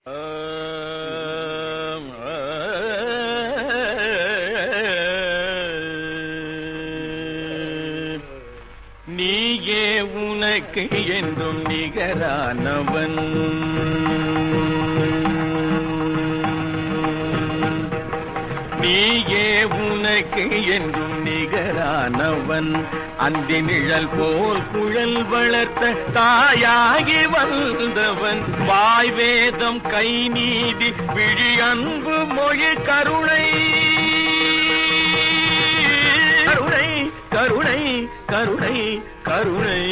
நீயே உனக்கு என்றும் நிகரானவன், நீயே உனக்கு என்றும் நிகரானவன். அந்தி நிழல் போல் குழல் வளர்த்த தாயாகி வந்தவன். வாய் வேதம் கை நீதி விழி அன்பு மொழி கருணை, கருணை கருணை கருணை கருணை.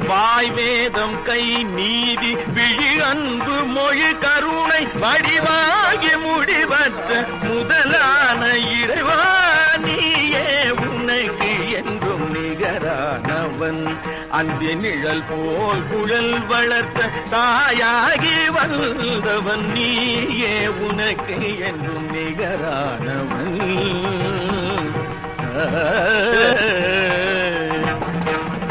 வாய் வேதம் கை நீதி விழி அன்பு மொழி கருணை வடிவாகி முடிவற்ற முதலான இறைவா, நீயே உனக்கு என்றும் நிகரானவன். அந்தி நிழல் போல் குழல் வளர்த்த தாயாகி வந்தவன். நீயே உனக்கு என்றும் நிகரானவன்.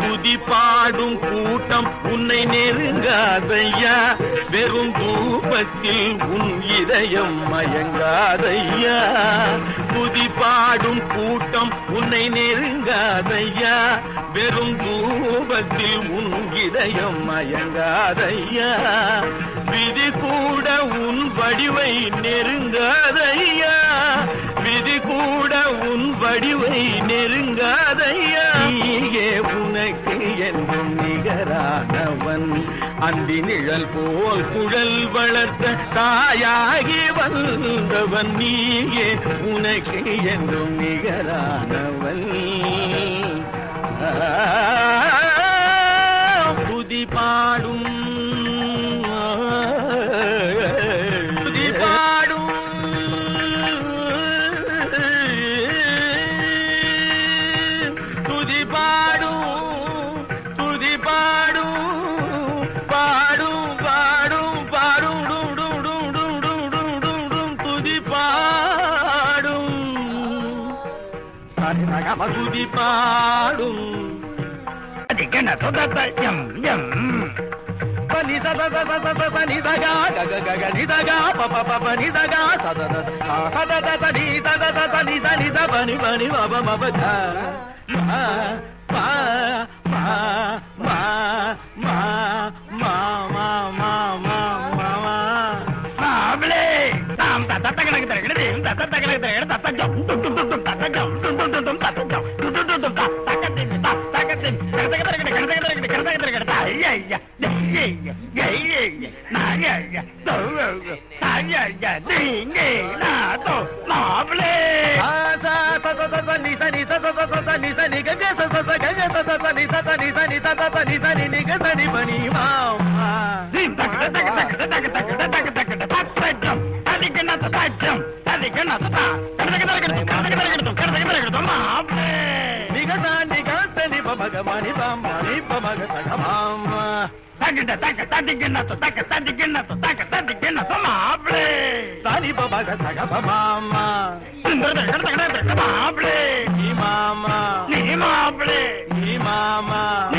துதி பாடும் கூட்டம் உன்னை நெருங்காதையா, வெறும் தூபத்தில் உன் இதயம் மயங்காதையா. துதி பாடும் கூட்டம் உன்னை நெருங்காதையா, வெறும் தூபத்தில் உன் இதயம் மயங்காதையா. விதி கூட உன் வடிவை நெருங்காதையா, விதி கூட உன் வடிவை நெருங்காதையா. நீயே உனக்கு என்றும் நிகரானவன். அந்தி நிழல் போல் குழல் வளர்த்த தாயாகி வந்தவன். நீயே உனக்கு என்றும் நிகரானவன். துதி பாடும் துதி பாடும் துதி பாடும் துதி பாடும் பாடும் பாடும் பாடும் துதி பாடும் துதி பாடும். என்ன சொதம் Mama